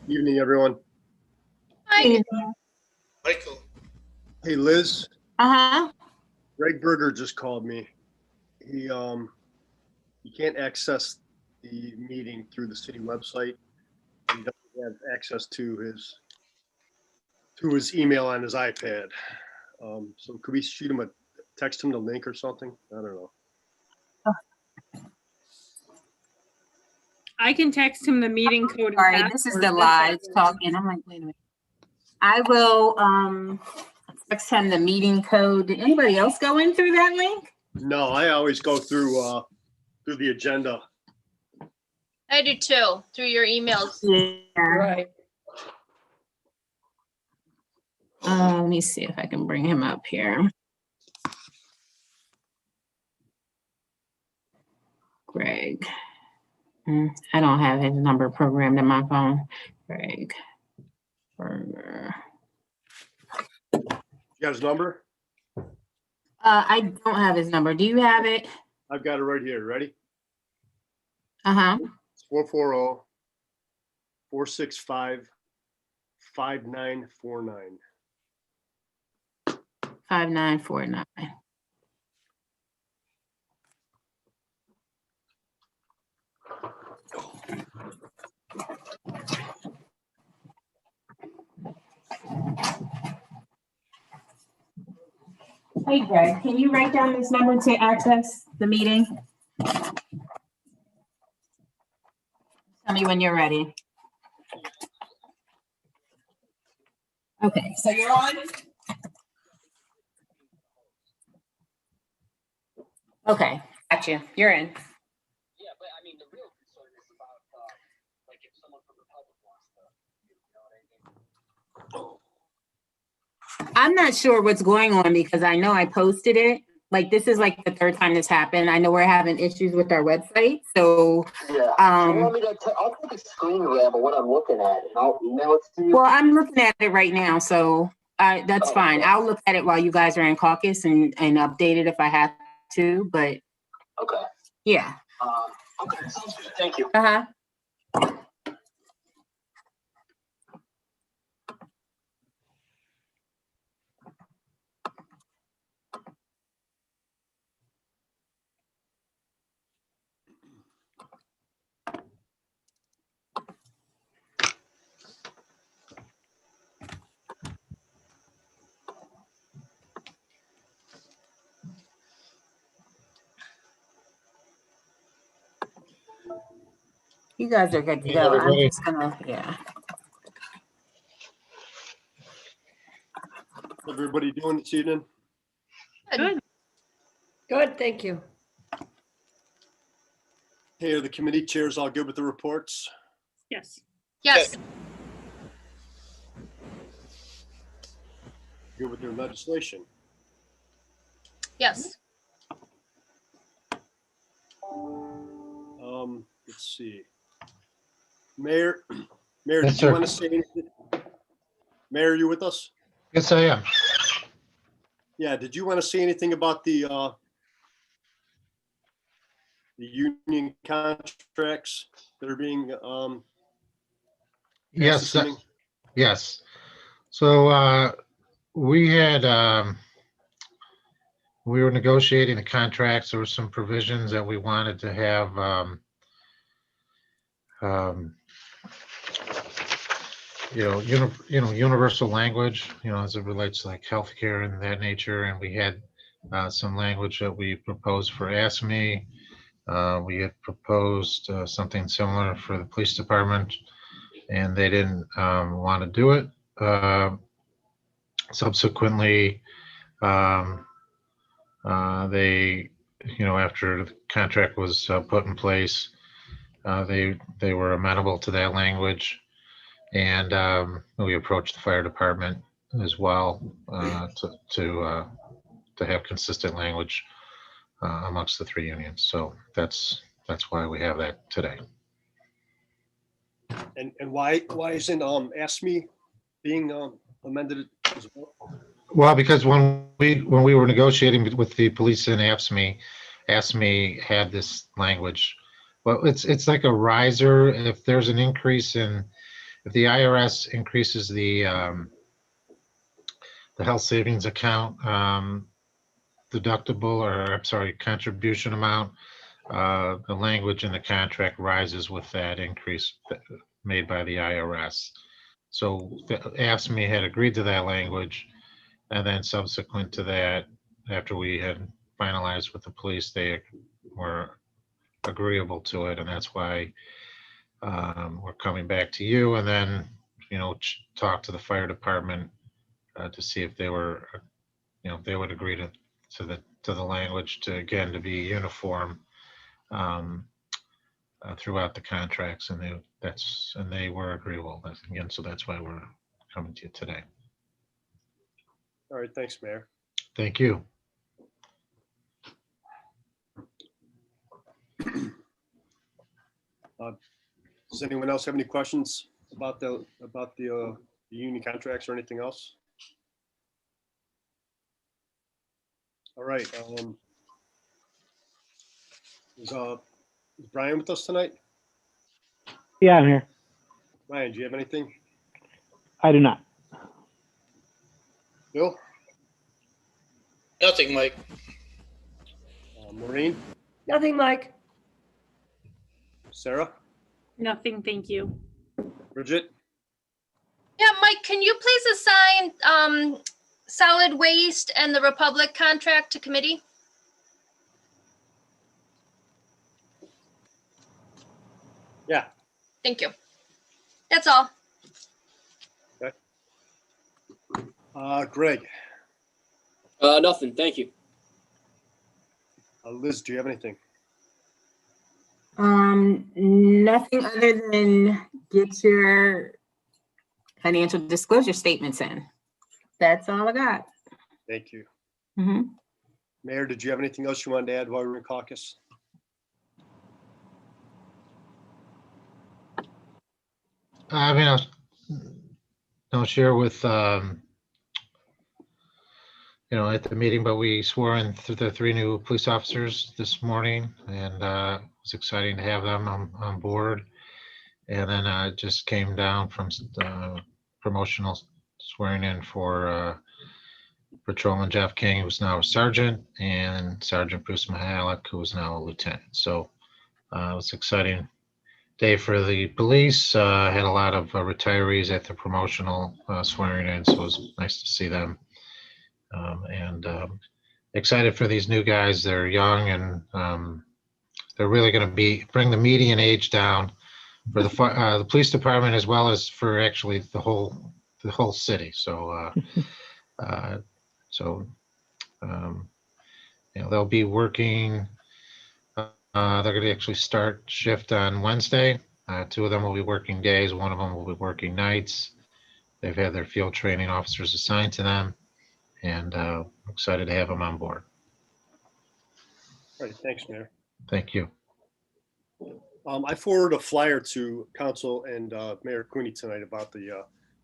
Evening, everyone. Hi. Michael. Hey, Liz. Uh-huh. Greg Berger just called me. He can't access the meeting through the city website. He doesn't have access to his email on his iPad. So could we text him the link or something? I don't know. I can text him the meeting code. All right, this is the live talking. I'm like, wait a minute. I will text him the meeting code. Did anybody else go in through that link? No, I always go through the agenda. I do too, through your emails. Yeah. Right. Let me see if I can bring him up here. Greg. I don't have his number programmed in my phone. Greg Berger. You got his number? I don't have his number. Do you have it? I've got it right here. Ready? Uh-huh. It's 440-465-5949. 5949. Hey, Greg, can you write down this number to access the meeting? Tell me when you're ready. Okay, so you're on? Okay, got you. You're in. Yeah, but I mean, the real concern is about, like, if someone from the public wants to, you know what I mean? I'm not sure what's going on because I know I posted it. Like, this is like the third time this happened. I know we're having issues with our website, so. Yeah. You want me to I'll take a screen grab of what I'm looking at and I'll email it to you? Well, I'm looking at it right now, so that's fine. Okay. I'll look at it while you guys are in caucus and update it if I have to, but Okay. yeah. Okay, sounds good. Thank you. Uh-huh. You guys are good to go. I'm just gonna, yeah. Everybody doing this evening? Good. Good, thank you. Hey, are the committee chairs all good with the reports? Yes. Yes, Good with their legislation? yes. Let's see. Mayor, Yes, did you sir. want to say anything? Mayor, are you with us? Yes, I am. Yeah, did you want to say anything about the union contracts that are being Yes, assuming? yes. So we were negotiating the contracts. There were some provisions that we wanted to have universal language, as it relates to like healthcare and that nature. And we had some language that we proposed for ASME. We had proposed something similar for the police department, and they didn't want to do it. Subsequently, they, after the contract was put in place, they were amenable to that language, and we approached the fire department as well to have consistent language amongst the three unions. So that's why we have that today. And why isn't ASME being amended as well? Well, because when we were negotiating with the police and ASME had this language. Well, it's like a riser. If there's an increase in if the IRS increases the health savings account deductible, or I'm sorry, contribution amount, the language in the contract rises with that increase made by the IRS. So AFSCME had agreed to that language, and then subsequent to that, after we had finalized with the police, they were agreeable to it, and that's why we're coming back to you, and then, you know, talk to the fire department to see if they were, you know, if they would agree to the language to, again, to be uniform throughout the contracts, and they were agreeable. Again, so that's why we're coming to you today. All right, thanks, Mayor. Thank you. Does anyone else have any questions about the union contracts or anything else? All right. Is Brian with us tonight? Yeah, I'm here. Brian, do you have anything? I do not. Bill? Nothing, Mike. Maureen? Nothing, Mike. Sarah? Nothing, thank you. Bridget? Yeah, Mike, can you please assign solid waste and the Republic contract to committee? Yeah. Thank you. That's all. Greg? Nothing, thank you. Liz, do you have anything? Nothing other than get your financial disclosure statements in. That's all I got. Thank you. Mhm. Mayor, did you have anything else you wanted to add while we were in caucus? I mean, I'll share with, you know, at the meeting, but we swore in the 3 new police officers this morning, and it was exciting to have them on board. And then I just came down from promotional swearing in for Patrolman Jeff King, who's now a sergeant, and Sergeant Bruce Mahalik, who is now a lieutenant. So it was exciting day for the police. Had a lot of retirees at the promotional swearing in, so it was nice to see them. And excited for these new guys. They're young, and they're really going to bring the median age down for the police department, as well as for actually the whole city. So you know, they'll be working. They're going to actually start shift on Wednesday. 2 of them will be working days. 1 of them will be working nights. They've had their field training officers assigned to them, and excited to have them on board. All right, thanks, Mayor. Thank you. I forwarded a flyer to Council and Mayor Cooney tonight about the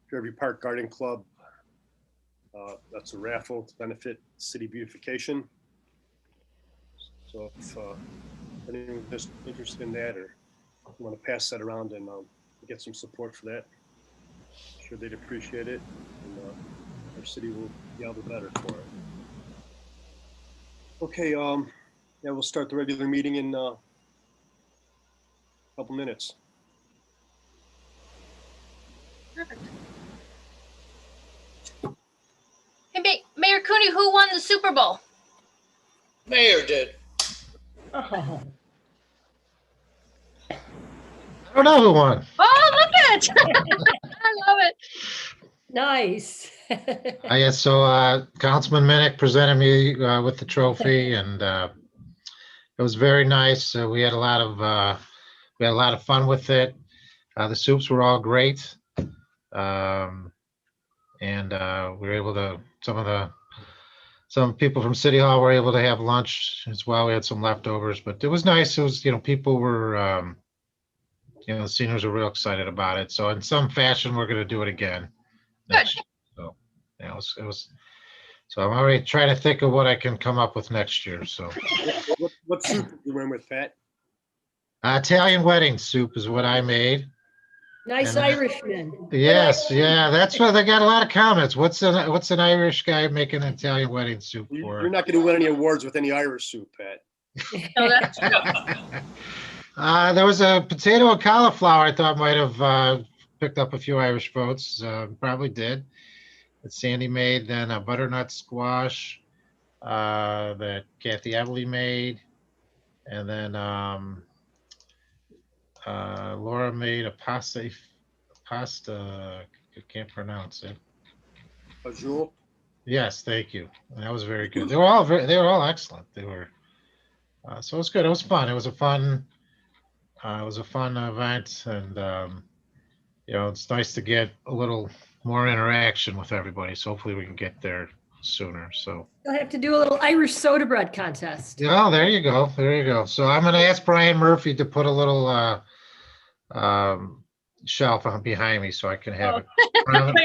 Fairview Park Garden Club. That's a raffle to benefit city beautification. So if anyone's interested in that, or you want to pass that around and get some support for that, I'm sure they'd appreciate it, and our city will be all the better for it. Okay, yeah, we'll start the regular meeting in a couple minutes. Perfect. Hey, Mayor Cooney, who won the Super Bowl? Mayor did. Oh, I don't know who won. Oh, look at it. I love it. nice. Yeah, so Councilman Minnick presented me with the trophy, and it was very nice. We had a lot of fun with it. The soups were all great, and we were able to. Some people from City Hall were able to have lunch as well. We had some leftovers, but it was nice. It was, you know, people were, you know, the seniors were real excited about it. So in some fashion, we're going to do it again next year. So yeah, it was. So I'm already trying to think of what I can come up with next year. So What soup did you win with, Pat? Italian wedding soup is what I made. Nice And- Irishman. Yes, yeah, that's why they got a lot of comments. What's an Irish guy making an Italian wedding soup You're for? not going to win any awards with any Irish soup, Pat. No, that's true. There was a potato and cauliflower I thought might have picked up a few Irish votes. Probably did. That Sandy made, then a butternut squash that Kathy Everly made, and then Laura made a pasta. I can't pronounce it. Bonjour. Yes, thank you. That was very good. They were all excellent. They were. So it was good. It was fun. It was a fun event, and it's nice to get a little more interaction with everybody. So hopefully we can get there sooner. So You'll have to do a little Irish soda bread contest. yeah, there you go. There you go. So I'm going to ask Brian Murphy to put a little shelf behind me so I can have it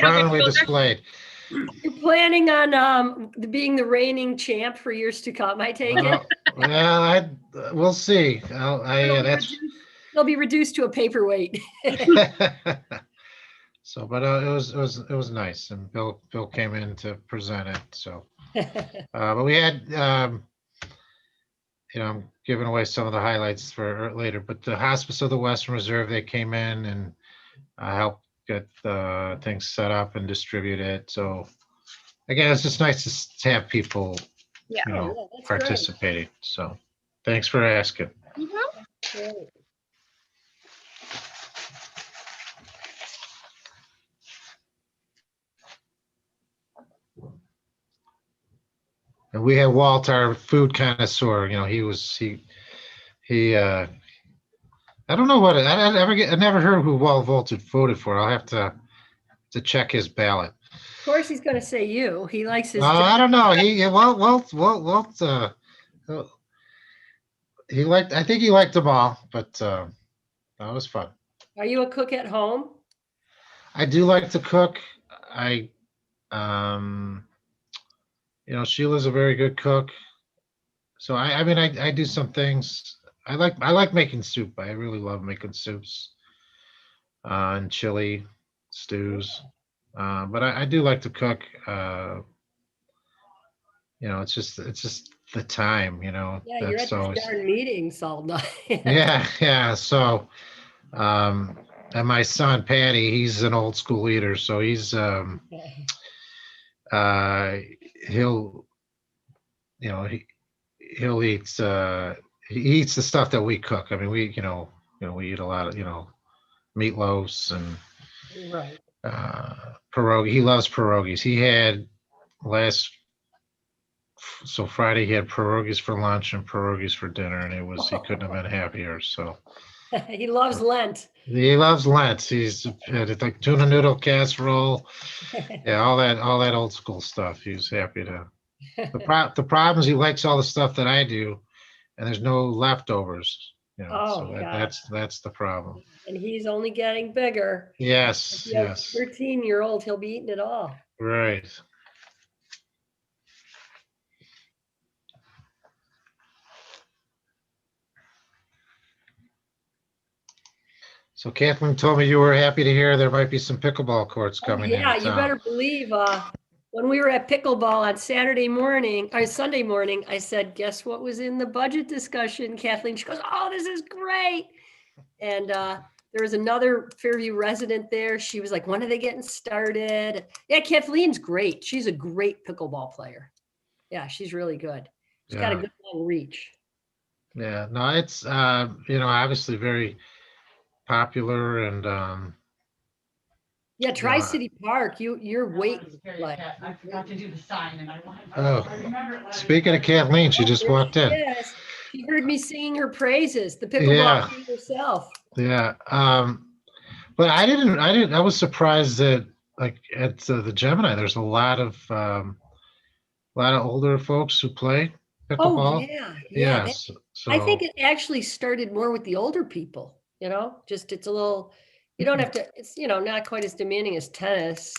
prominently displayed. You're planning on being the reigning champ for years to come, I take it? Well, we'll see. They'll be reduced to a paperweight. So, but it was nice, and Bill came in to present it. So, but we had I'm giving away some of the highlights for later. But the Hospice of the Western Reserve, they came in and helped get things set up and distribute it. So, again, it's just nice to have people, Yeah. That's great. participating. So, thanks for asking. Great. And we had Walt, our food connoisseur. He I don't know what I never heard who Walt voted for. I'll have to check his ballot. Of course, he's going to say you. He likes his. I don't know. Walt, I think he liked them all, but that was fun. Are you a cook at home? I do like to cook. Sheila's a very good cook. So I do some things. I like making soup. I really love making soups, and chili, stews. But I do like to cook. It's just the time, Yeah, you're at that's these always, darn meetings all night. yeah. So, and my son Patty, he's an old school eater. So he's, he'll eat, he eats the stuff that we cook. I mean, we eat a lot of, meatloafs and Right. pierogi. He loves pierogies. He had Friday he had pierogies for lunch and pierogies for dinner, and he couldn't have been happier. So He loves Lent. he loves Lent. He's had like tuna noodle casserole, yeah, all that old school stuff. He was happy to. The problem is he likes all the stuff that I do, and there's no leftovers. Oh, so God. that's the problem. And he's only getting bigger. Yes, If you have a yes, 13-year-old, he'll be eating it all. right. So Kathleen told me you were happy to hear there might be some pickleball courts coming in. Yeah, you better believe, when we were at pickleball on Sunday morning, I said, guess what was in the budget discussion, Kathleen? She goes, oh, this is great. And there was another Fairview resident there. She was like, when are they getting started? Yeah, Kathleen's great. She's a great pickleball player. Yeah, she's really good. She's got a Yeah. good long reach. Yeah, no, it's obviously very popular, and Yeah, Tri-City Park, you're waiting. Like, I forgot to do the sign and I wanted. Oh, I remember it when I- speaking of Kathleen, she just walked in. yes, she heard me singing her praises, the pickleball Yeah. queen herself. Yeah, but I was surprised that like at the Gemini, there's a lot of older folks who play Oh, pickleball. yeah. Yes. So I think it actually started more with the older people, just it's a little, you don't have to, it's, not quite as demanding as tennis.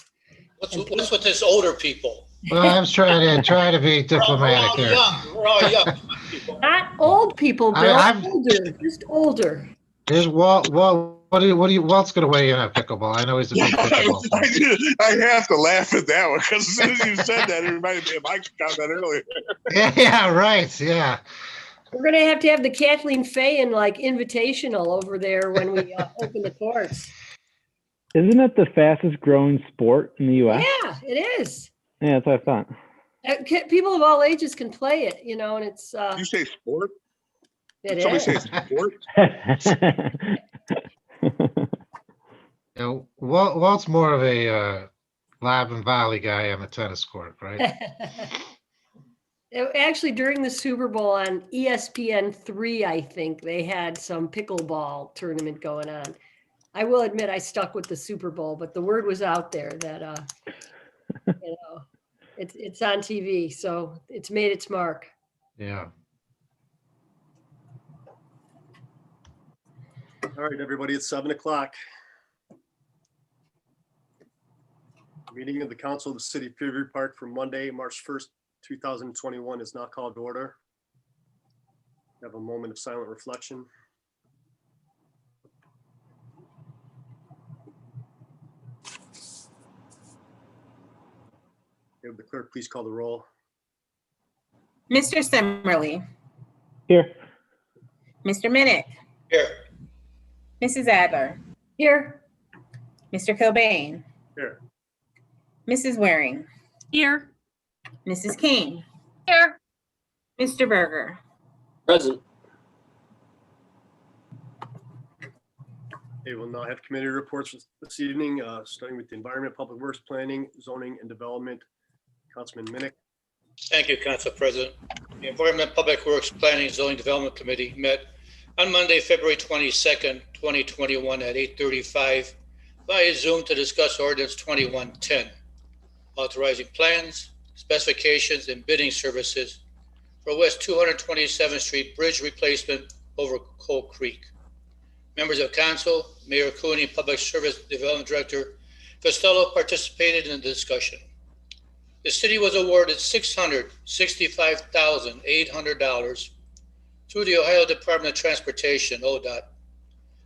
What's with this older people? well, I was trying to be diplomatic We're here. all young people. Not old people, Bill, I've- older, just older. There's Walt Walt's gonna weigh in on pickleball. I know he's a big pickleball fan. I have to laugh at that one because as soon as you said that, it reminded me of my comment earlier. Yeah, right, yeah. We're gonna have to have the Kathleen Fayen like invitational over there when we open the courts. Isn't it the fastest growing sport in the U.S.? Yeah, it is. Yeah, that's what I thought. People of all ages can play it, you know, and it's You say sport? it Somebody is. say sport? You know, Walt's more of a lob and volley guy on the tennis court, right? Actually, during the Super Bowl on ESPN3, I think they had some pickleball tournament going on. I will admit I stuck with the Super Bowl, but the word was out there that you know, it's on TV, so it's made its mark. Yeah. All right, everybody, it's 7 o'clock. Meeting of the Council of the City of Fairview Park for Monday, March 1st, 2021 is now called to order. Have a moment of silent reflection. Have the clerk please call the roll. Mr. Simmerly, Here. Mr. Minnick, Here. Mrs. Adler, Here, Mr. Cobain, Here. Mrs. Waring, Here. Mrs. King, Here. Mr. Berger. Present. Okay, we'll now have committee reports this evening, starting with the Environment, Public Works, Planning, Zoning, and Development. Councilman Minnick. Thank you, Council President. The Environment, Public Works, Planning, Zoning Development Committee met on Monday, February 22nd, 2021 at 8:35 via Zoom to discuss Ordinance 2110, authorizing plans, specifications, and bidding services for West 227th Street Bridge replacement over Coal Creek. Members of Council, Mayor Cooney, Public Service Development Director Costello participated in the discussion. The city was awarded $665,800 through the Ohio Department of Transportation, ODOT,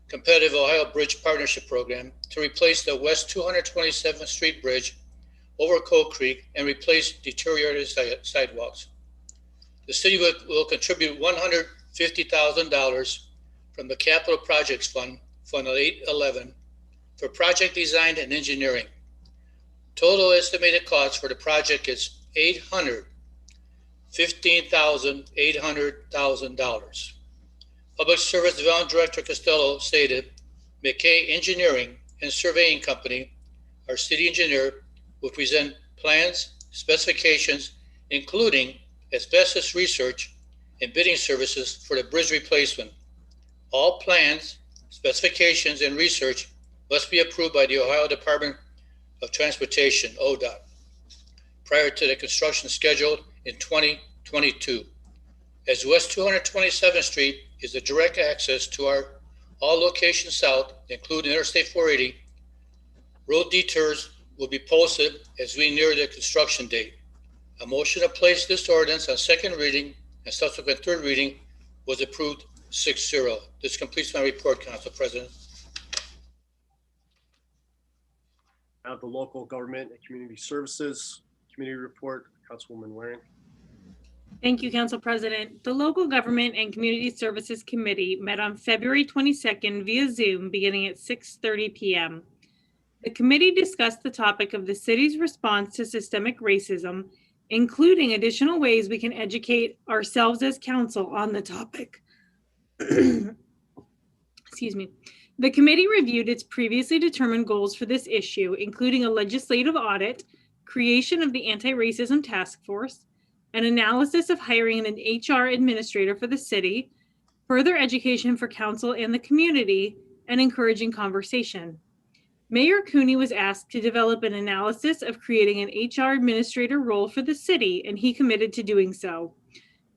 Competitive Ohio Bridge Partnership Program to replace the West 227th Street Bridge over Coal Creek and replace deteriorated sidewalks. The city will contribute $150,000 from the Capital Projects Fund, Fund 811, for project design and engineering. Total estimated cost for the project is $815,800. Public Service Development Director Costello stated, McKay Engineering and Surveying Company, our city engineer, will present plans, specifications, including asbestos research and bidding services for the bridge replacement. All plans, specifications, and research must be approved by the Ohio Department of Transportation, ODOT, prior to the construction scheduled in 2022. As West 227th Street is the direct access to all locations south, including Interstate 480, road detours will be posted as we near the construction date. A motion to place this ordinance on second reading and subsequent third reading was approved 6-0. This completes my report, Council President. Now the Local Government and Community Services Committee report, Councilwoman Waring. Thank you, Council President. The Local Government and Community Services Committee met on February 22nd via Zoom beginning at 6:30 p.m. The committee discussed the topic of the city's response to systemic racism, including additional ways we can educate ourselves as council on the topic. Excuse me. The committee reviewed its previously determined goals for this issue, including a legislative audit, creation of the Anti-Racism Task Force, an analysis of hiring an HR administrator for the city, further education for council and the community, and encouraging conversation. Mayor Cooney was asked to develop an analysis of creating an HR administrator role for the city, and he committed to doing so.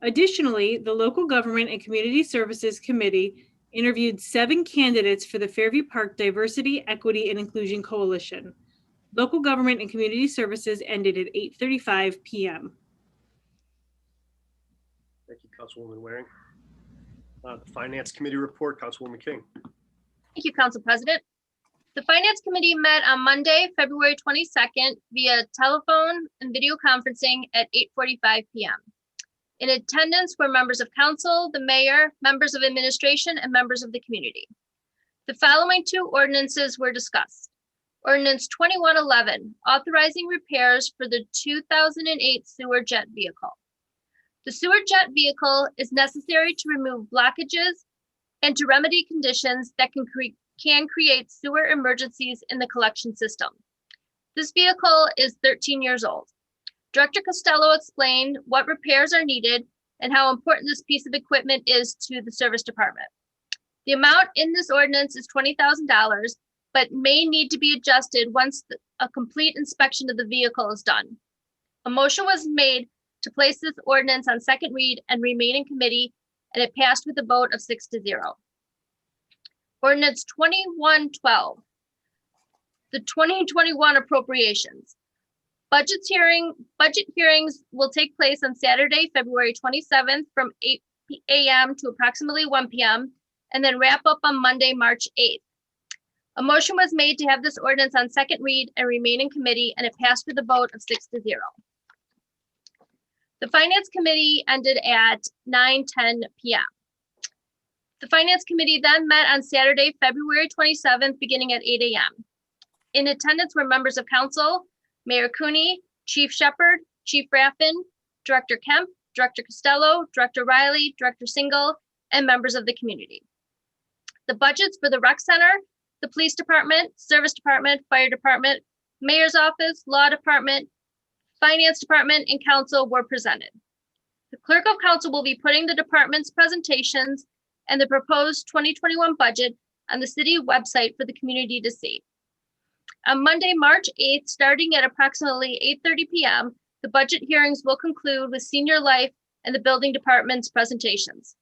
Additionally, the Local Government and Community Services Committee interviewed 7 candidates for the Fairview Park Diversity, Equity, and Inclusion Coalition. Local Government and Community Services ended at 8:35 p.m. Thank you, Councilwoman Waring. The Finance Committee report, Councilwoman King. Thank you, Council President. The Finance Committee met on Monday, February 22nd via telephone and video conferencing at 8:45 p.m. In attendance were members of council, the mayor, members of administration, and members of the community. The following two ordinances were discussed. Ordinance 2111, authorizing repairs for the 2008 sewer jet vehicle. The sewer jet vehicle is necessary to remove blockages and to remedy conditions that can create sewer emergencies in the collection system. This vehicle is 13 years old. Director Costello explained what repairs are needed and how important this piece of equipment is to the service department. The amount in this ordinance is $20,000, but may need to be adjusted once a complete inspection of the vehicle is done. A motion was made to place this ordinance on second read and remain in committee, and it passed with a vote of 6-0. Ordinance 2112, the 2021 appropriations. Budget hearings will take place on Saturday, February 27th from 8 a.m. to approximately 1 p.m. and then wrap up on Monday, March 8th. A motion was made to have this ordinance on second read and remain in committee, and it passed with a vote of 6-0. The Finance Committee ended at 9:10 p.m. The Finance Committee then met on Saturday, February 27th, beginning at 8 a.m. In attendance were members of council, Mayor Cooney, Chief Shepherd, Chief Raffin, Director Kemp, Director Costello, Director Riley, Director Single, and members of the community. The budgets for the rec center, the police department, service department, fire department, mayor's office, law department, finance department, and council were presented. The clerk of council will be putting the department's presentations and the proposed 2021 budget on the city website for the community to see. On Monday, March 8th, starting at approximately 8:30 p.m., the budget hearings will conclude with senior life and the building department's presentations.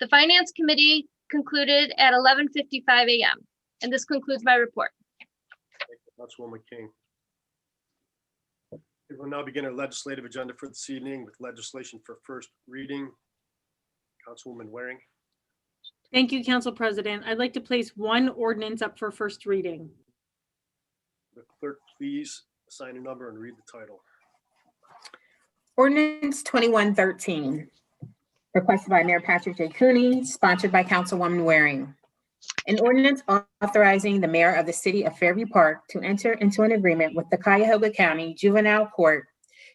The Finance Committee concluded at 11:55 a.m. And this concludes my report. Thank you, Councilwoman King. We will now begin our legislative agenda for this evening with legislation for first reading. Councilwoman Waring. Thank you, Council President. I'd like to place one ordinance up for first reading. The clerk, please assign a number and read the title. Ordinance 2113, requested by Mayor Patrick J. Cooney, sponsored by Councilwoman Waring. An ordinance authorizing the mayor of the city of Fairview Park to enter into an agreement with the Cuyahoga County Juvenile Court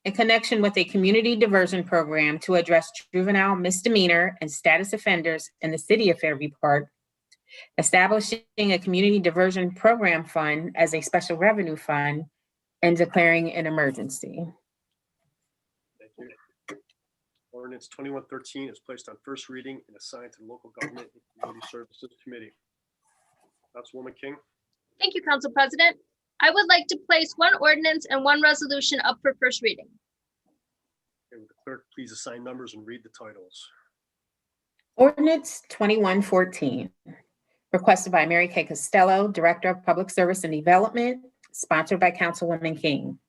in connection with a community diversion program to address juvenile misdemeanor and status offenders in the city of Fairview Park, establishing a community diversion program fund as a special revenue fund, and declaring an emergency. Thank you. Ordinance 2113 is placed on first reading and assigned to the Local Government and Community Services Committee. Councilwoman King. Thank you, Council President. I would like to place one ordinance and one resolution up for first reading. Okay, would the clerk please assign numbers and read the titles? Ordinance 2114, requested by Mary Kay Costello, Director of Public Service and Development, sponsored by Councilwoman King.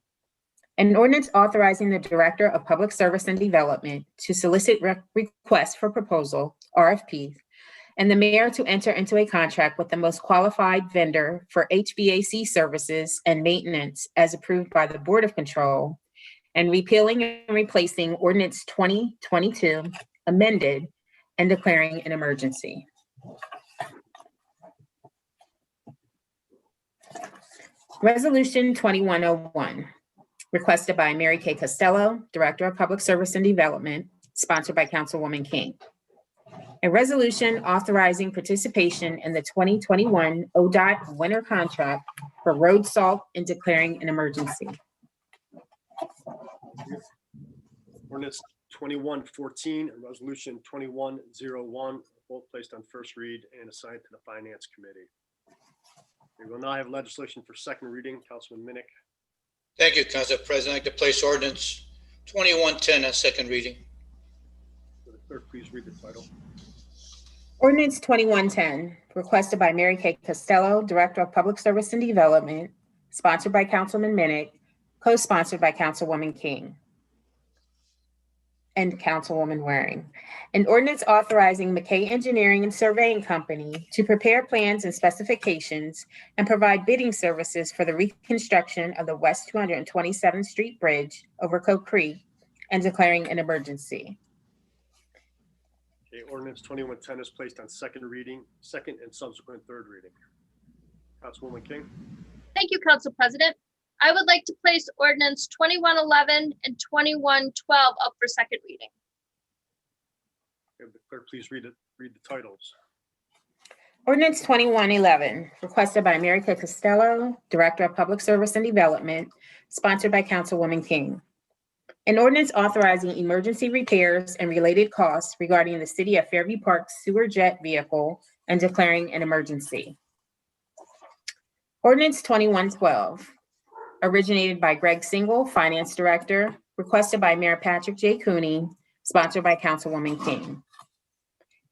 An ordinance authorizing the Director of Public Service and Development to solicit requests for proposal, RFPs, and the mayor to enter into a contract with the most qualified vendor for HVAC services and maintenance as approved by the Board of Control, and repealing and replacing Ordinance 2022 amended and declaring an emergency. Resolution 2101, requested by Mary Kay Costello, Director of Public Service and Development, sponsored by Councilwoman King. A resolution authorizing participation in the 2021 ODOT winter contract for road salt and declaring an emergency. Ordinance 2114 and Resolution 2101, both placed on first read and assigned to the Finance Committee. We will now have legislation for second reading. Councilman Minnick. Thank you, Council President. I'd like to place ordinance 2110 on second reading. Will the clerk please read the title? Ordinance 2110, requested by Mary Kay Costello, Director of Public Service and Development, sponsored by Councilman Minnick, co-sponsored by Councilwoman King. and Councilwoman Waring. An ordinance authorizing McKay Engineering and Surveying Company to prepare plans and specifications and provide bidding services for the reconstruction of the West 227th Street Bridge over Coke Creek and declaring an emergency. Okay, ordinance 2110 is placed on second and subsequent third reading. Councilwoman King. Thank you, Council President. I would like to place ordinance 2111 and 2112 up for second reading. Okay, the clerk, please read the titles. Ordinance 2111, requested by Mary Kay Costello, Director of Public Service and Development, sponsored by Councilwoman King. An ordinance authorizing emergency repairs and related costs regarding the City of Fairview Park sewer jet vehicle and declaring an emergency. Ordinance 2112, originated by Greg Single, Finance Director, requested by Mayor Patrick J. Cooney, sponsored by Councilwoman King.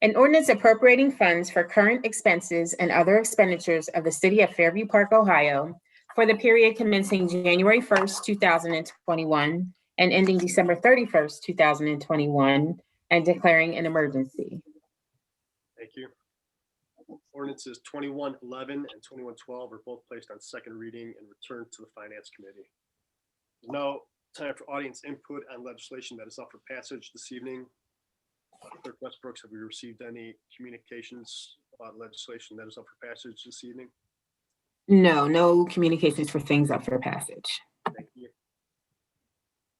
An ordinance appropriating funds for current expenses and other expenditures of the City of Fairview Park, Ohio, for the period commencing January 1st, 2021, and ending December 31st, 2021, and declaring an emergency. Thank you. Ordinances 2111 and 2112 are both placed on second reading and returned to the Finance Committee. There's now time for audience input on legislation that is up for passage this evening. Clerk Westbrooks, have we received any communications about legislation that is up for passage this evening? No communications for things up for passage. Thank you.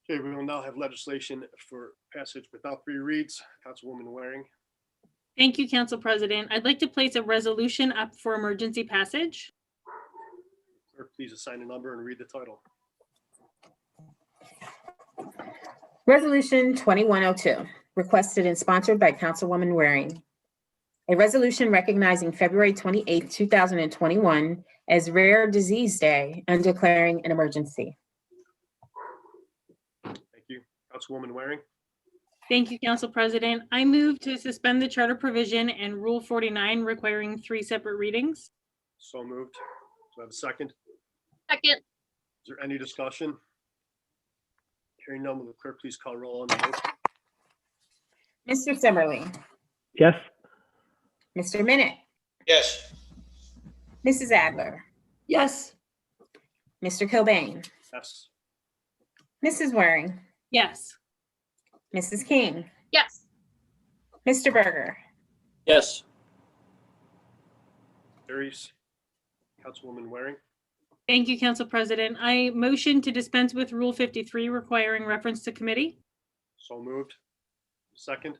Okay, we will now have legislation for passage without three reads. Councilwoman Waring. Thank you, Council President. I'd like to place a resolution up for emergency passage. Clerk, please assign a number and read the title. Resolution 2102, requested and sponsored by Councilwoman Waring. A resolution recognizing February 28, 2021 as Rare Disease Day and declaring an emergency. Thank you. Councilwoman Waring. Thank you, Council President. I move to suspend the charter provision and Rule 49 requiring 3 separate readings. So moved. Do I have a second? Second. Is there any discussion? Hearing none, will the clerk please call roll on the motion? Mr. Simmerly, Yes. Mr. Minnick, Yes. Mrs. Adler, Yes. Mr. Cobain, Yes. Mrs. Waring, Yes. Mrs. King, Yes. Mr. Berger, Yes. Carries. Councilwoman Waring. Thank you, Council President. I motion to dispense with Rule 53 requiring reference to committee. So moved. Second.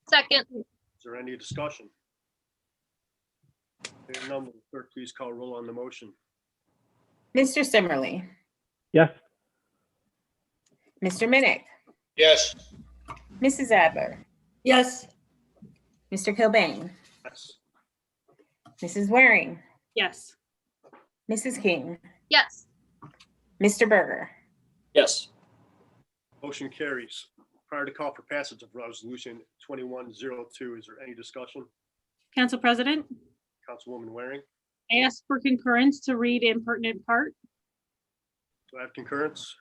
Second. Is there any discussion? Hearing none, will the clerk please call roll on the motion? Mr. Simmerly, Yes. Mr. Minnick, Yes. Mrs. Adler, Yes. Mr. Cobain, Yes. Mrs. Waring, Yes. Mrs. King, Yes. Mr. Berger. Yes. Motion carries. Prior to call for passage of resolution 2102, is there any discussion? Council President, Councilwoman Waring. I ask for concurrence to read in pertinent part. Do I have concurrence?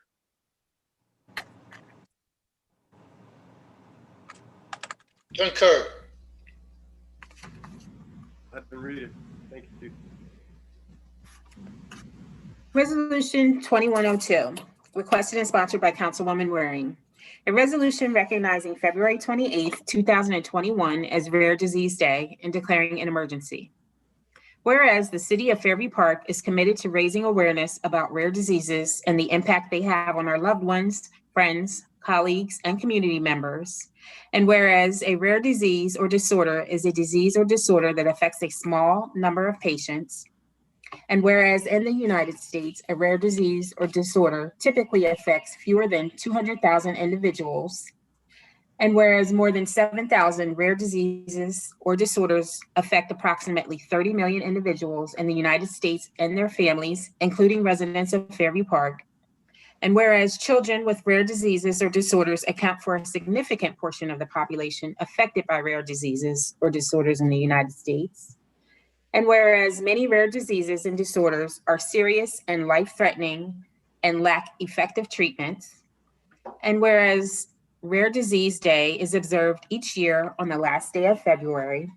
Concur. I've been reading. Thank you. Resolution 2102, requested and sponsored by Councilwoman Waring. A resolution recognizing February 28th, 2021 as Rare Disease Day and declaring an emergency. Whereas the City of Fairview Park is committed to raising awareness about rare diseases and the impact they have on our loved ones, friends, colleagues, and community members. And whereas a rare disease or disorder is a disease or disorder that affects a small number of patients. And whereas in the United States, a rare disease or disorder typically affects fewer than 200,000 individuals. And whereas more than 7,000 rare diseases or disorders affect approximately 30 million individuals in the United States and their families, including residents of Fairview Park. And whereas children with rare diseases or disorders account for a significant portion of the population affected by rare diseases or disorders in the United States. And whereas many rare diseases and disorders are serious and life-threatening and lack effective treatments. And whereas Rare Disease Day is observed each year on the last day of February.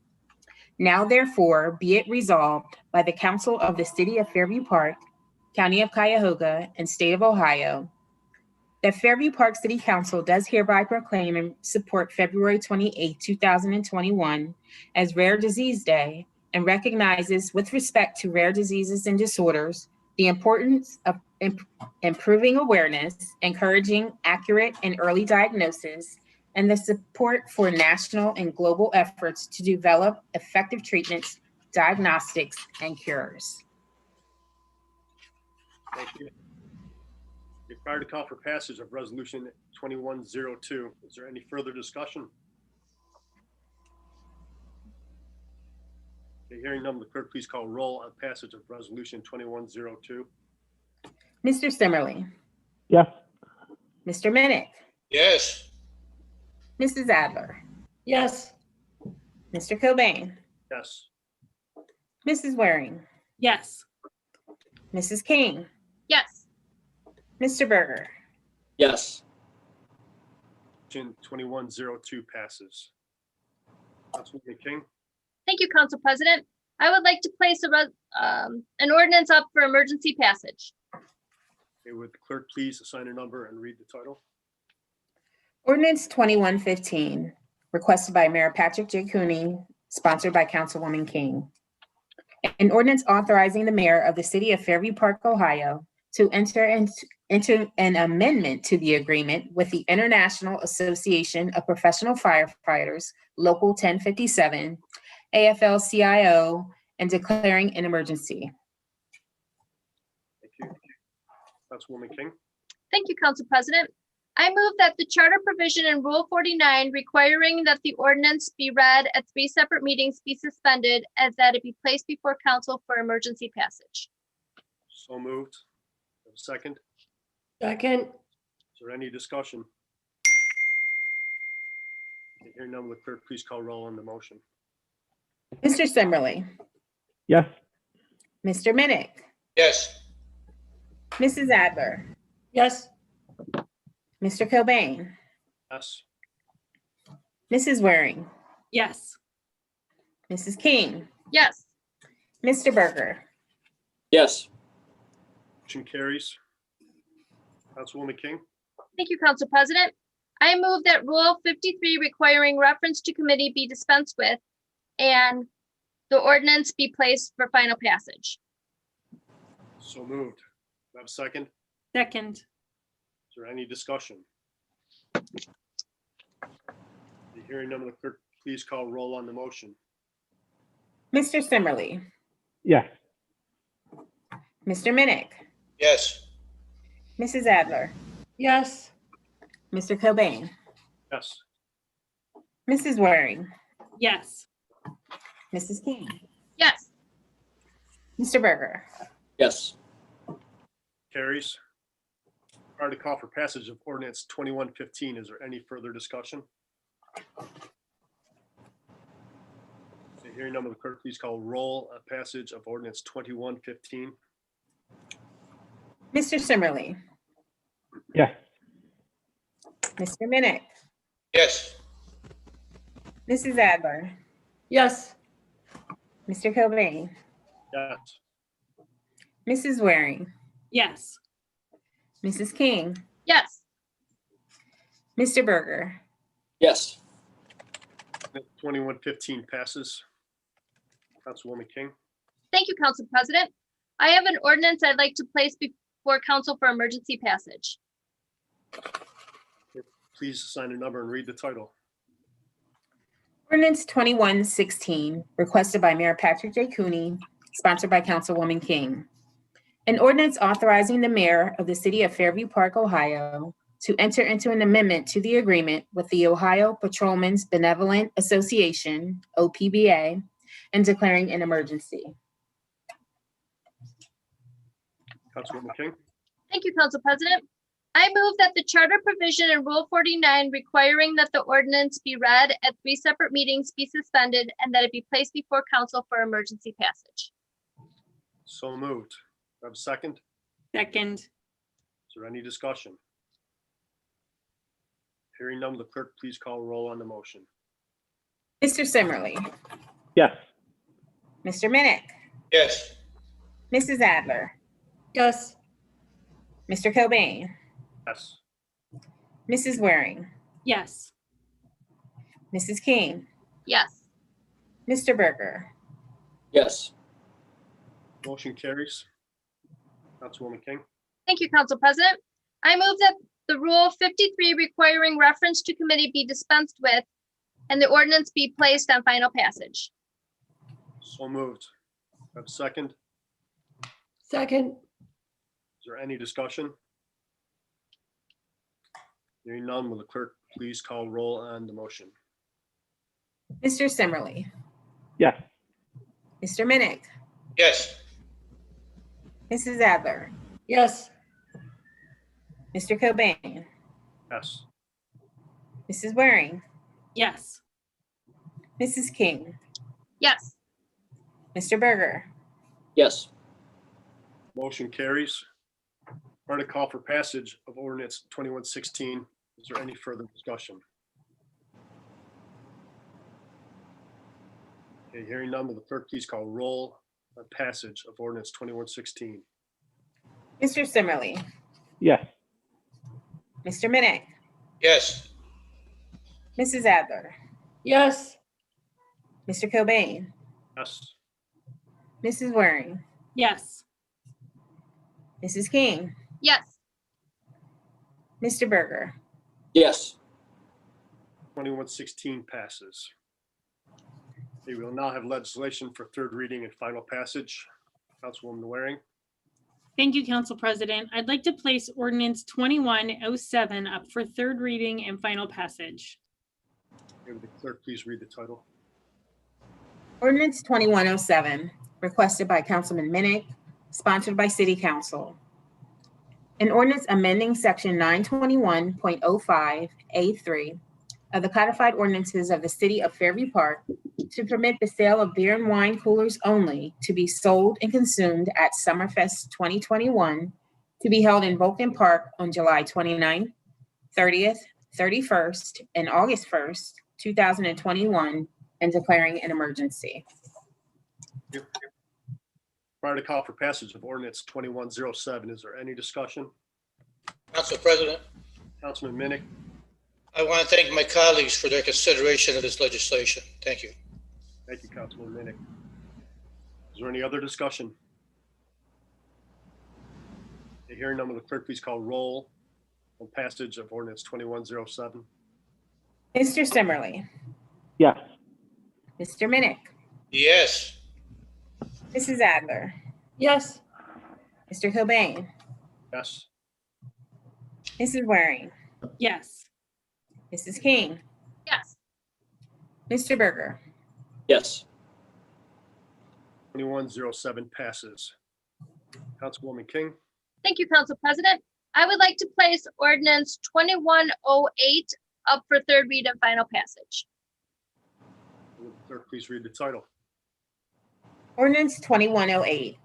Now therefore be it resolved by the Council of the City of Fairview Park, County of Cuyahoga, and State of Ohio, that Fairview Park City Council does hereby proclaim and support February 28, 2021 as Rare Disease Day and recognizes with respect to rare diseases and disorders, the importance of improving awareness, encouraging accurate and early diagnosis, and the support for national and global efforts to develop effective treatments, diagnostics, and cures. Thank you. Prior to call for passage of Resolution 2102, is there any further discussion? Okay, hearing none, the clerk please call roll on passage of Resolution 2102. Mr. Simmerly, Yes. Mr. Minnick, Yes. Mrs. Adler, Yes. Mr. Cobain, Yes. Mrs. Waring, Yes. Mrs. King, Yes. Mr. Berger, Yes. Resolution 2102 passes. Councilwoman King, Thank you, Council President. I would like to place an ordinance up for emergency passage. okay, would the clerk please assign a number and read the title? Ordinance 2115, requested by Mayor Patrick J. Cooney, sponsored by Councilwoman King. An ordinance authorizing the mayor of the city of Fairview Park, Ohio, to enter into an amendment to the agreement with the International Association of Professional Firefighters, Local 1057, AFL-CIO, and declaring an emergency. Thank you. Councilwoman King, Thank you, Council President. I move that the charter provision in Rule 49 requiring that the ordinance be read at 3 separate meetings be suspended, as that it be placed before council for emergency passage. so moved. Have a second? Second. Is there any discussion? Okay, hearing none, the clerk please call roll on the motion. Mr. Simmerly, Yes. Mr. Minnick, Yes. Mrs. Adler, Yes. Mr. Cobain, Yes. Mrs. Waring, Yes. Mrs. King, Yes. Mr. Berger, Yes. Motion carries. Councilwoman King, Thank you, Council President. I move that Rule 53 requiring reference to committee be dispensed with and the ordinance be placed for final passage. so moved. Do I have a second? Second. Is there any discussion? Hearing none, the clerk please call roll on the motion. Mr. Simmerly, Yes. Mr. Minnick, Yes. Mrs. Adler, Yes. Mr. Cobain, Yes. Mrs. Waring, Yes. Mrs. King, Yes. Mr. Berger, Yes. Carries. Prior to call for passage of ordinance 2115, is there any further discussion? Okay, hearing none, the clerk please call roll on passage of ordinance 2115. Mr. Simmerly, Yes. Mr. Minnick, Yes. Mrs. Adler, Yes. Mr. Cobain, Yes. Mrs. Waring, Yes. Mrs. King, Yes. Mr. Berger, Yes. 2115 passes. Councilwoman King, Thank you, Council President. I have an ordinance I'd like to place before council for emergency passage. please assign a number and read the title. Ordinance 2116, requested by Mayor Patrick J. Cooney, sponsored by Councilwoman King. An ordinance authorizing the mayor of the city of Fairview Park, Ohio, to enter into an amendment to the agreement with the Ohio Patrolmen's Benevolent Association, OPBA, and declaring an emergency. Councilwoman King, Thank you, Council President. I move that the charter provision in Rule 49 requiring that the ordinance be read at 3 separate meetings be suspended and that it be placed before council for emergency passage. so moved. Do I have a second? Is Second. there any discussion? Hearing none, will the clerk please call roll on the motion? Mr. Simmerly, Yes. Mr. Minnick, Yes. Mrs. Adler, yes, Mr. Cobain, Yes. Mrs. Waring, Yes. Mrs. King, Yes. Mr. Berger, Yes. Motion carries. Councilwoman King. Thank you, Council President. I move that the Rule 53 requiring reference to committee be dispensed with and the ordinance be placed on final passage. So moved. Have a second? second, Is there any discussion? Hearing none, will the clerk please call roll on the motion? Mr. Simmerly, Yes. Mr. Minnick, Yes. Mrs. Adler, yes, Mr. Cobain, Yes. Mrs. Waring, Yes. Mrs. King, Yes. Mr. Berger, Yes. Motion carries. Prior to call for passage of ordinance 2116, is there any further discussion? Okay, hearing none, will the clerk please call roll on passage of ordinance 2116? Mr. Simmerly, Yes. Mr. Minnick, Yes. Mrs. Adler, yes, Mr. Cobain, Yes. Mrs. Waring, Yes. Mrs. King, Yes. Mr. Berger, Yes. 2116 passes. Okay, we will now have legislation for third reading and final passage. Councilwoman Waring. Thank you, Council President. I'd like to place ordinance 2107 up for third reading and final passage. Will the clerk please read the title? Ordinance 2107, requested by Councilman Minnick, sponsored by City Council. An ordinance amending section 921.05A3 of the codified ordinances of the city of Fairview Park to permit the sale of beer and wine coolers only to be sold and consumed at Summerfest 2021 to be held in Vulcan Park on July 29th, 30th, 31st, and August 1st, 2021, and declaring an emergency. Prior to call for passage of ordinance 2107, is there any discussion? Council President, Councilman Minnick. I want to thank my colleagues for their consideration of this legislation. Thank you. Thank you, Councilman Minnick. Is there any other discussion? Okay, hearing none, will the clerk please call roll on passage of ordinance 2107? Mr. Simmerly, Yes. Mr. Minnick, Yes. Mrs. Adler, yes, Mr. Cobain, Yes. Mrs. Waring, Yes. Mrs. King, Yes. Mr. Berger, Yes. 2107 passes. Councilwoman King. Thank you, Council President. I would like to place ordinance 2108 up for third read and final passage. Will the clerk please read the title? Ordinance 2108,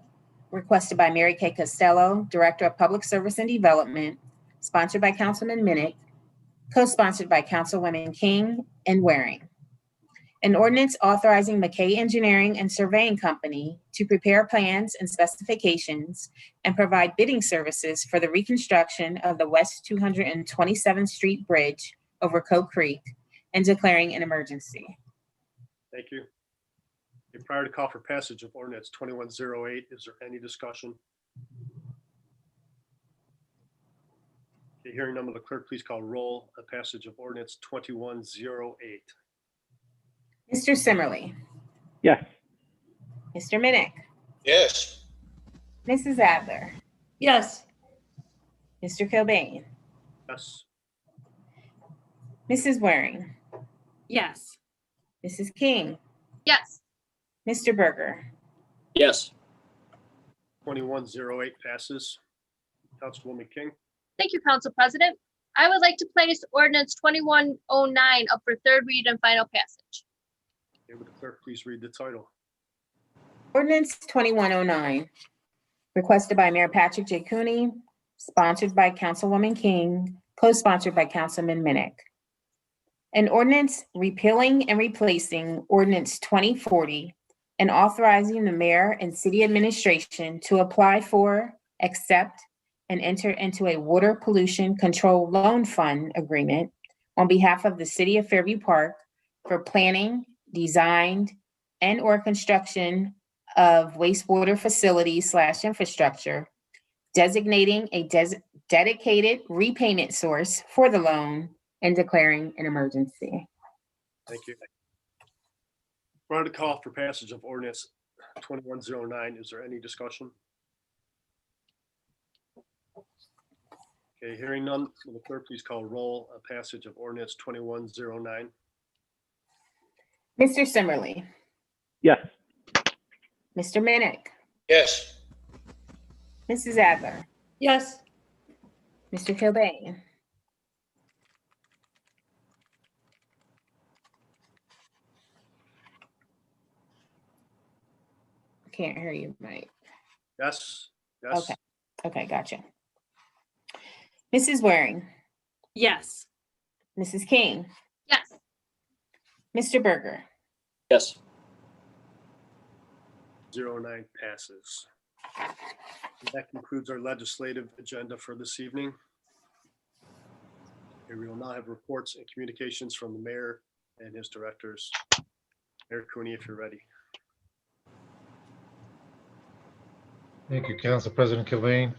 requested by Mary Kay Costello, Director of Public Service and Development, sponsored by Councilman Minnick, co-sponsored by Councilwomen King and Waring. An ordinance authorizing McKay Engineering and Surveying Company to prepare plans and specifications and provide bidding services for the reconstruction of the West 227th Street Bridge over Coe Creek and declaring an emergency. Thank you. Okay, prior to call for passage of ordinance 2108, is there any discussion? Okay, hearing none, will the clerk please call roll on passage of ordinance 2108? Mr. Simmerly, Yes. Mr. Minnick, Yes. Mrs. Adler, yes, Mr. Cobain, Yes. Mrs. Waring, Yes. Mrs. King, Yes. Mr. Berger, Yes. 2108 passes. Councilwoman King. Thank you, Council President. I would like to place ordinance 2109 up for third read and final passage. Okay, would the clerk please read the title? Ordinance 2109, requested by Mayor Patrick J. Cooney, sponsored by Councilwoman King, co-sponsored by Councilman Minnick. An ordinance repealing and replacing Ordinance 2040 and authorizing the mayor and city administration to apply for, accept, and enter into a water pollution control loan fund agreement on behalf of the city of Fairview Park for planning, design, and/or construction of wastewater facilities / infrastructure, designating a dedicated repayment source for the loan, and declaring an emergency. Thank you. Round to call for passage of ordinance 2109. Is there any discussion? Okay, hearing none, will the clerk please call roll on passage of ordinance 2109? Mr. Simmerly, Yes. Mr. Minnick, Yes. Mrs. Adler, Yes. Mr. Kilbane, can't hear you, Mike. Yes, yes. Okay. Okay, gotcha. Mrs. Waring, Yes. Mrs. King, Yes. Mr. Berger, Yes. 09 passes. And that concludes our legislative agenda for this evening. Here we will now have reports and communications from the mayor and his directors. Mayor Cooney, if you're ready. Thank you, Council President Kilbane.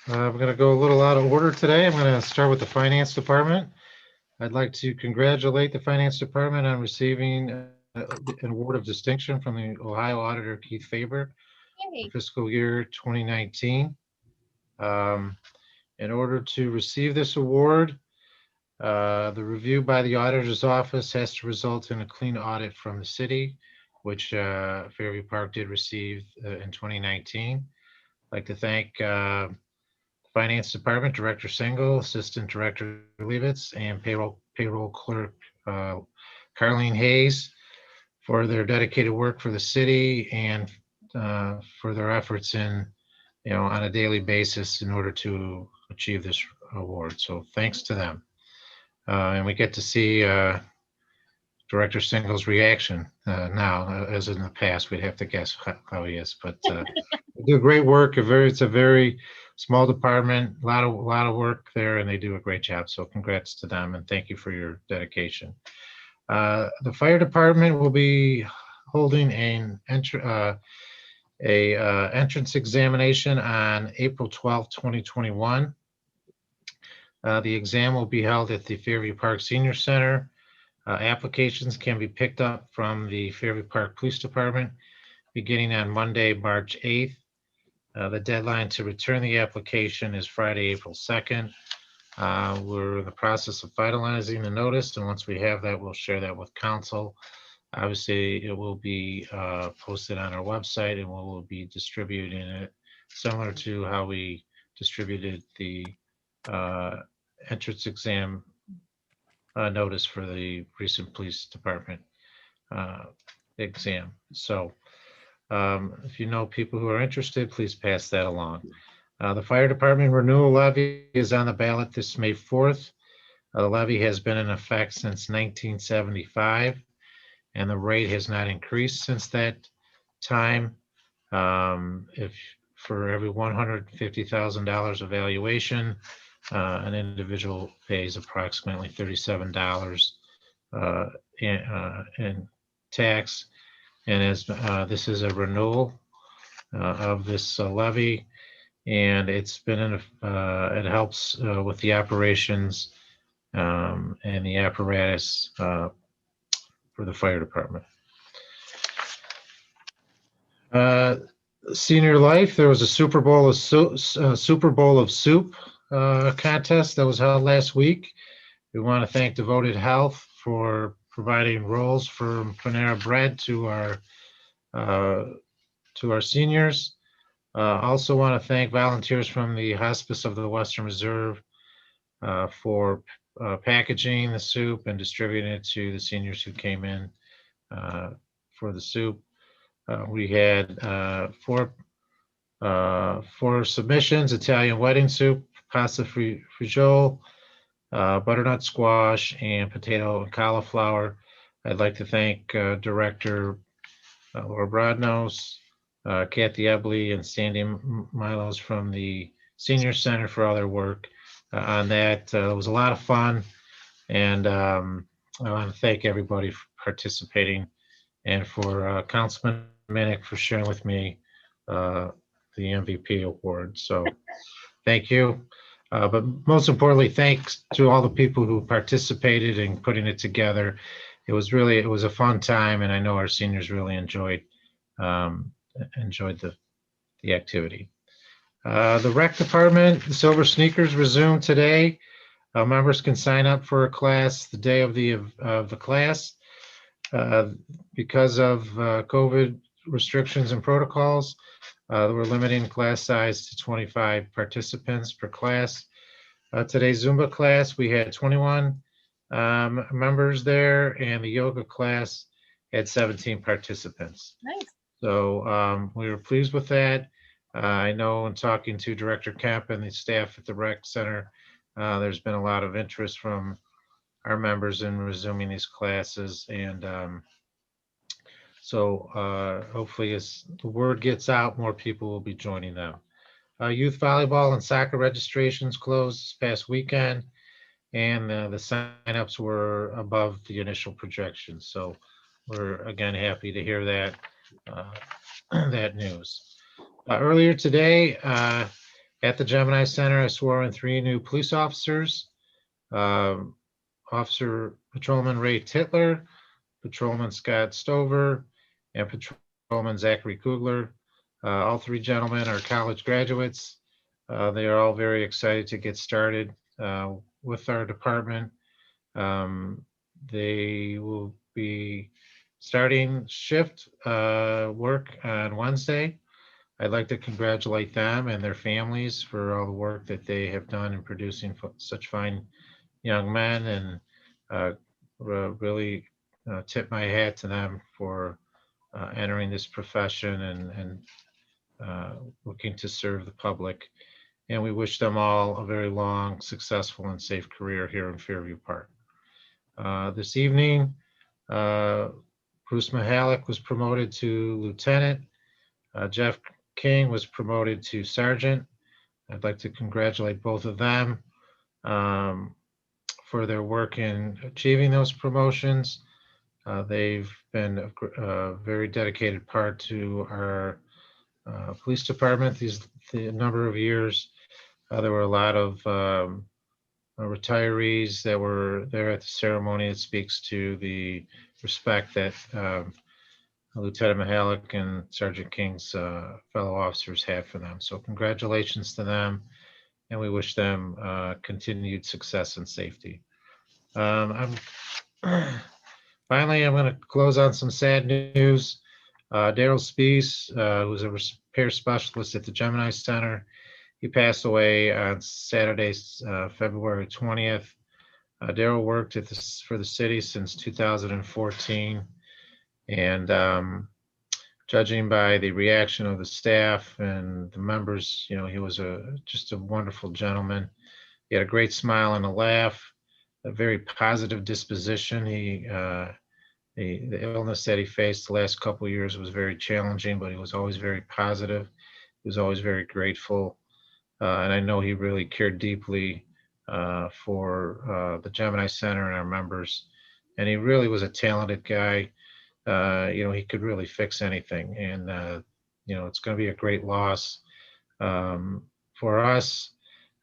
I'm going to go a little out of order today. I'm going to start with the Finance Department. I'd like to congratulate the Finance Department on receiving an award of distinction from the Ohio Auditor Keith Faber Yay. for fiscal year 2019. In order to receive this award, the review by the Auditor's Office has to result in a clean audit from the city, which Fairview Park did receive in 2019. I'd like to thank Finance Department Director Single, Assistant Director Levitz, and Payroll Clerk Carlene Hayes for their dedicated work for the city and for their efforts on a daily basis in order to achieve this award. So thanks to them. And we get to see Director Single's reaction now, as in the past, we'd have to guess how he is, but they do great work. It's a very small department, a lot of work there, and they do a great job. So congrats to them, and thank you for your dedication. The fire department will be holding an entrance examination on April 12th, 2021. The exam will be held at the Fairview Park Senior Center. Applications can be picked up from the Fairview Park Police Department beginning on Monday, March 8th. The deadline to return the application is Friday, April 2nd. We're in the process of finalizing the notice, and once we have that, we'll share that with council. Obviously, it will be posted on our website, and we'll be distributing it similar to how we distributed the entrance exam notice for the recent police department exam. So if you know people who are interested, please pass that along. The fire department renewal levy is on the ballot this May 4th. The levy has been in effect since 1975, and the rate has not increased since that time. If for every $150,000 of valuation, an individual pays approximately $37 in tax. And as this is a renewal of this levy, and it's been it helps with the operations and the apparatus for the fire department. Senior Life, there was a Super Bowl of Soup contest that was held last week. We want to thank Devoted Health for providing rolls for Panera Bread to our seniors. Also want to thank volunteers from the Hospice of the Western Reserve for packaging the soup and distributing it to the seniors who came in for the soup. We had four submissions: Italian wedding soup, pasta frijoles, butternut squash, and potato and cauliflower. I'd like to thank Director Laura Brodnos, Kathy Ebley, and Sandy Milos from the Senior Center for all their work on that. It was a lot of fun, and I want to thank everybody for participating, and for Councilman Minnick for sharing with me the MVP award. So thank you. But most importantly, thanks to all the people who participated in putting it together. It was a fun time, and I know our seniors really enjoyed the activity. The rec department, the Silver Sneakers resumed today. Members can sign up for a class the day of the class. Because of COVID restrictions and protocols, we're limiting class size to 25 participants per class. Today's Zumba class, we had 21 members there, and the yoga class had 17 participants. Nice. So we were pleased with that. I know in talking to Director Kemp and the staff at the rec center, there's been a lot of interest from our members in resuming these classes, and so hopefully as the word gets out, more people will be joining them. Youth volleyball and soccer registrations closed this past weekend, and the signups were above the initial projections. So we're again happy to hear that that news. Earlier today at the Gemini Center, I swore in 3 new police officers. Officer Patrolman Ray Titler, Patrolman Scott Stover, and Patrolman Zachary Kugler. All 3 gentlemen are college graduates. They are all very excited to get started with our department. They will be starting shift work on Wednesday. I'd like to congratulate them and their families for all the work that they have done in producing such fine young men, and really tip my hat to them for entering this profession and looking to serve the public. And we wish them all a very long, successful, and safe career here in Fairview Park. This evening, Bruce Mahalik was promoted to lieutenant. Jeff King was promoted to sergeant. I'd like to congratulate both of them for their work in achieving those promotions. They've been a very dedicated part to our police department the number of years. There were a lot of retirees that were there at the ceremony. It speaks to the respect that Lieutenant Mahalik and Sergeant King's fellow officers have for them. So congratulations to them, and we wish them continued success and safety. Finally, I'm going to close on some sad news. Darrell Spies, who's a repair specialist at the Gemini Center, he passed away on Saturday, February 20th. Darrell worked for the city since 2014. And judging by the reaction of the staff and the members, you know, he was just a wonderful gentleman. He had a great smile and a laugh, a very positive disposition. The illness that he faced the last couple of years was very challenging, but he was always very positive. He was always very grateful. And I know he really cared deeply for the Gemini Center and our members. And he really was a talented guy. You know, he could really fix anything. And, you know, it's going to be a great loss for us.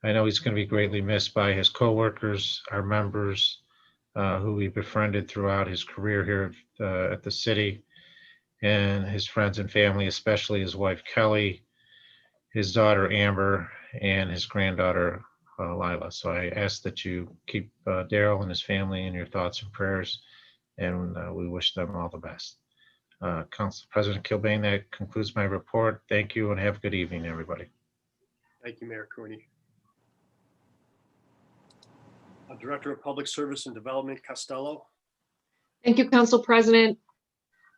I know he's going to be greatly missed by his coworkers, our members, who he befriended throughout his career here at the city, and his friends and family, especially his wife, Kelly, his daughter, Amber, and his granddaughter, Lila. So I ask that you keep Darrell and his family in your thoughts and prayers, and we wish them all the best. Council President Kilbane, that concludes my report. Thank you, and have a good evening, everybody. Thank you, Mayor Cooney. Director of Public Service and Development, Costello. Thank you, Council President.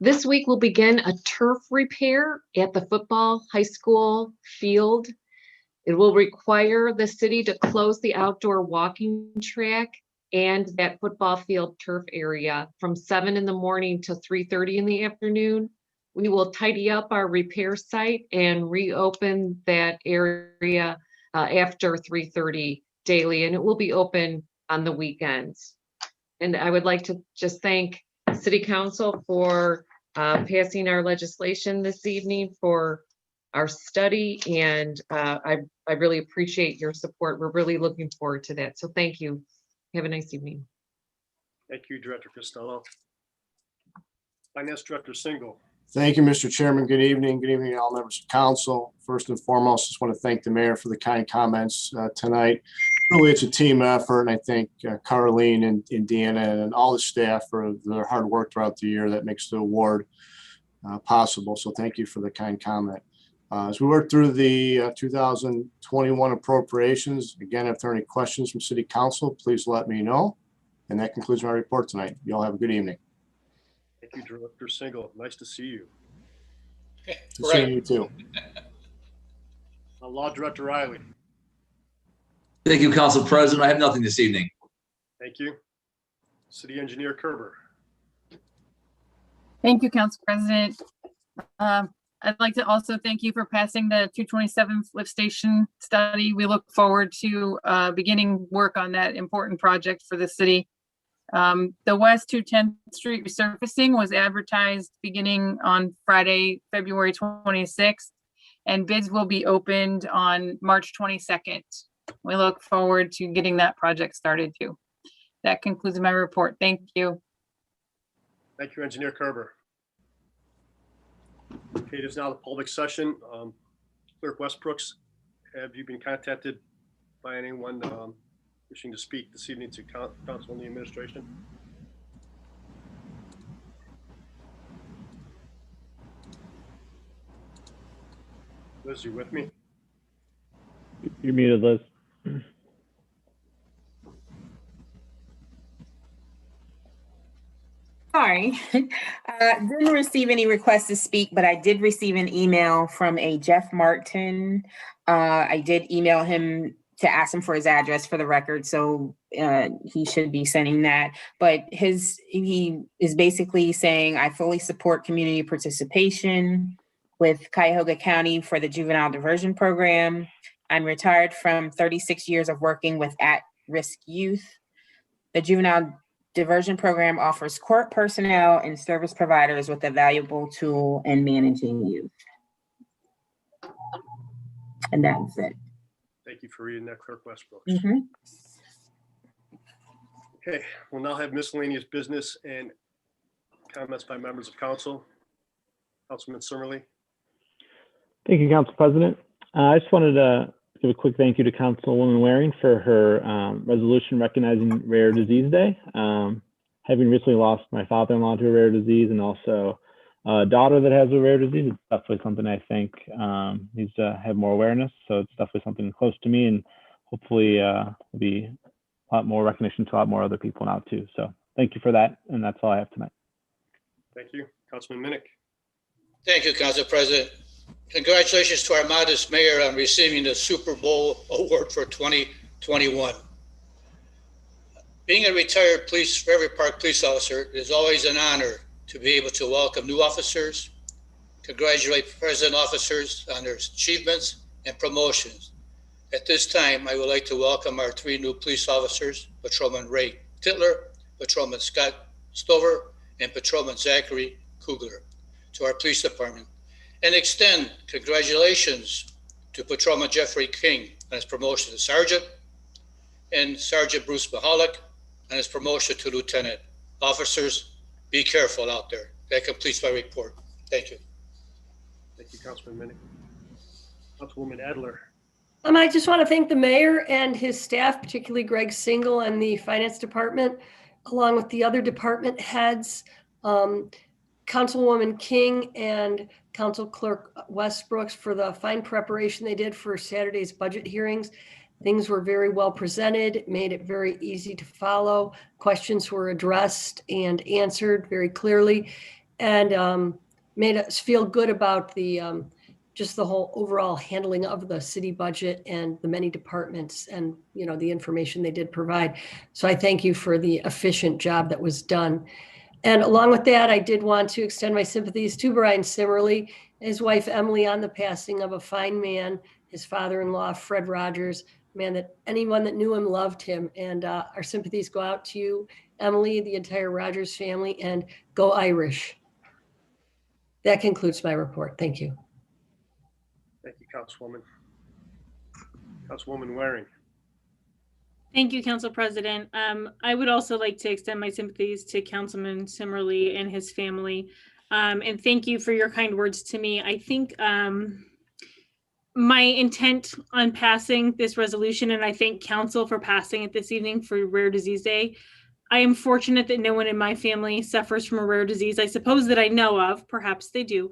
This week we'll begin a turf repair at the football high school field. It will require the city to close the outdoor walking track and that football field turf area from 7 in the morning to 3:30 in the afternoon. We will tidy up our repair site and reopen that area after 3:30 daily, and it will be open on the weekends. And I would like to just thank City Council for passing our legislation this evening for our study, and I really appreciate your support. We're really looking forward to that. So thank you. Have a nice evening. Thank you, Director Costello. Finance Director Singal. Thank you, Mr. Chairman. Good evening. Good evening, all members of council. First and foremost, just want to thank the mayor for the kind comments tonight. Really, it's a team effort, and I thank Carleen and Deanna and all the staff for their hard work throughout the year that makes the award possible. So thank you for the kind comment. As we work through the 2021 appropriations, again, if there are any questions from City Council, please let me know. And that concludes my report tonight. You all have a good evening. Thank you, Director Singal. Nice to see you. Good seeing you too. Law Director Riley. Thank you, Council President. I have nothing this evening. Thank you. City Engineer Kerber. Thank you, Council President. I'd like to also thank you for passing the 227th lift station study. We look forward to beginning work on that important project for the city. The West 210th Street resurfacing was advertised beginning on Friday, February 26th, and bids will be opened on March 22nd. We look forward to getting that project started too. That concludes my report. Thank you. Thank you, Engineer Kerber. Okay, it is now the public session. Clerk Westbrooks, have you been contacted by anyone wishing to speak this evening to council and the administration? Liz, you with me? You're muted, Liz. Sorry, didn't receive any requests to speak, but I did receive an email from a Jeff Martin. I did email him to ask him for his address for the record, so he should be sending that. But he is basically saying, I fully support community participation with Cuyahoga County for the juvenile diversion program. I'm retired from 36 years of working with at-risk youth. The juvenile diversion program offers court personnel and service providers with a valuable tool in managing youth. And that's it. Thank you for reading that, Clerk Westbrooks. Mm-hmm. Okay, we'll now have miscellaneous business and comments by members of council. Councilman Summerly. Thank you, Council President. I just wanted to give a quick thank you to Councilwoman Waring for her resolution recognizing Rare Disease Day. Having recently lost my father-in-law to a rare disease and also a daughter that has a rare disease, it's definitely something I think needs to have more awareness. So it's definitely something close to me, and hopefully there'll be a lot more recognition to a lot more other people now too. So thank you for that, and that's all I have tonight. Thank you. Councilman Minnick. Thank you, Council President. Congratulations to our modest mayor on receiving the Super Bowl award for 2021. Being a retired Fairview Park police officer, it is always an honor to be able to welcome new officers, congratulate present officers on their achievements and promotions. At this time, I would like to welcome our 3 new police officers, Patrolman Ray Titler, Patrolman Scott Stover, and Patrolman Zachary Kugler, to our police department, and extend congratulations to Patrolman Jeffrey King on his promotion to Sergeant, and Sergeant Bruce Mahalik on his promotion to Lieutenant. Officers, be careful out there. That completes my report. Thank you. Thank you, Councilman Minnick. Councilwoman Adler. I just want to thank the mayor and his staff, particularly Greg Singal and the finance department, along with the other department heads, Councilwoman King and Council Clerk Westbrooks for the fine preparation they did for Saturday's budget hearings. Things were very well presented, made it very easy to follow. Questions were addressed and answered very clearly, and made us feel good about the just the whole overall handling of the city budget and the many departments and, you know, the information they did provide. So I thank you for the efficient job that was done. And along with that, I did want to extend my sympathies to Brian Simmerly, his wife Emily, on the passing of a fine man, his father-in-law, Fred Rogers, man that anyone that knew him loved him. And our sympathies go out to you, Emily, the entire Rogers family, and go Irish. That concludes my report. Thank you. Thank you, Councilwoman. Councilwoman Waring. Thank you, Council President. I would also like to extend my sympathies to Councilman Simmerly and his family. And thank you for your kind words to me. I think my intent on passing this resolution, and I thank Council for passing it this evening for Rare Disease Day. I am fortunate that no one in my family suffers from a rare disease. I suppose that I know of, perhaps they do,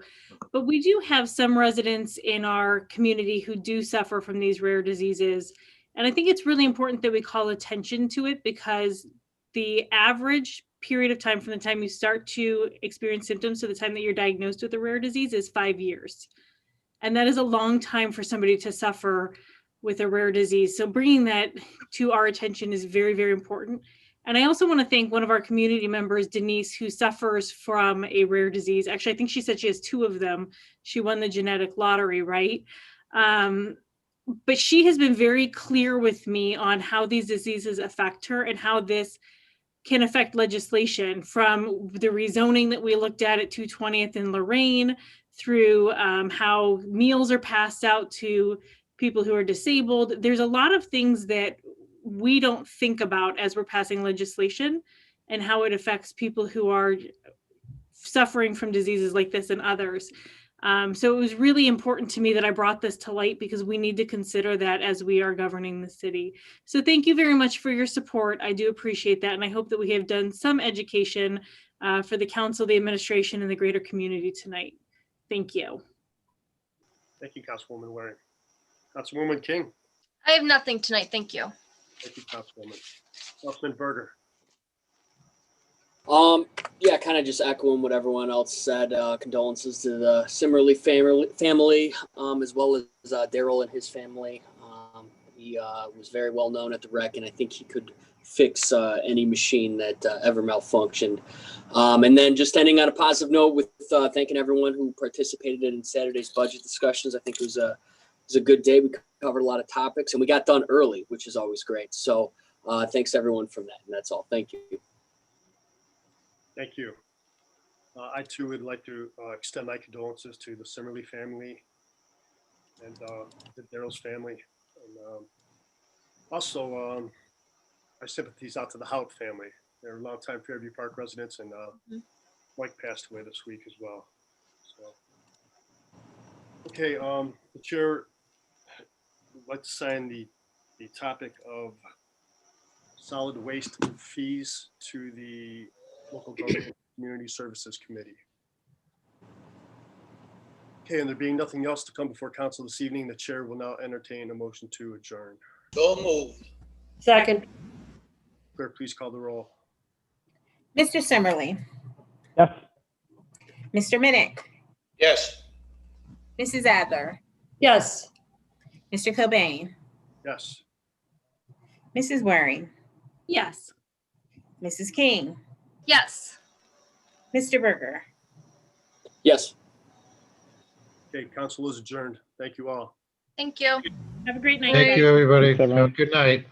but we do have some residents in our community who do suffer from these rare diseases. And I think it's really important that we call attention to it, because the average period of time from the time you start to experience symptoms to the time that you're diagnosed with a rare disease is 5 years. And that is a long time for somebody to suffer with a rare disease. So bringing that to our attention is very, very important. And I also want to thank one of our community members, Denise, who suffers from a rare disease. Actually, I think she said she has 2 of them. She won the genetic lottery, right? But she has been very clear with me on how these diseases affect her and how this can affect legislation, from the rezoning that we looked at 220th in Lorraine, through how meals are passed out to people who are disabled. There's a lot of things that we don't think about as we're passing legislation, and how it affects people who are suffering from diseases like this and others. So it was really important to me that I brought this to light, because we need to consider that as we are governing the city. So thank you very much for your support. I do appreciate that. And I hope that we have done some education for the council, the administration, and the greater community tonight. Thank you. Thank you, Councilwoman Waring. Councilwoman King. I have nothing tonight. Thank you. Thank you, Councilwoman. Councilman Berger. Yeah, kind of just echoing what everyone else said. Condolences to the Simmerly family, as well as Darrell and his family. He was very well known at the rec, and I think he could fix any machine that ever malfunctioned. And then just ending on a positive note with thanking everyone who participated in Saturday's budget discussions. I think it was a good day. We covered a lot of topics, and we got done early, which is always great. So thanks everyone for that, and that's all. Thank you. Thank you. I too would like to extend my condolences to the Simmerly family and the Darrell's family. And also, our sympathies out to the Hout family. They're longtime Fairview Park residents, and Mike passed away this week as well. So, okay, the chair would like to sign the topic of solid waste fees to the Local Government Community Services Committee. Okay, and there being nothing else to come before council this evening, the chair will now entertain a motion to adjourn. So moved. Second. Clerk, please call the roll. Mr. Simmerly. Yes. Mr. Minnick. Yes. Mrs. Adler. Yes. Mr. Cobain. Yes. Mrs. Waring. Yes. Mrs. King. Yes. Mr. Berger. Yes. Okay, council is adjourned. Thank you all. Thank you. Have a great night. Thank you, everybody. Thanks, everyone. Have a good night.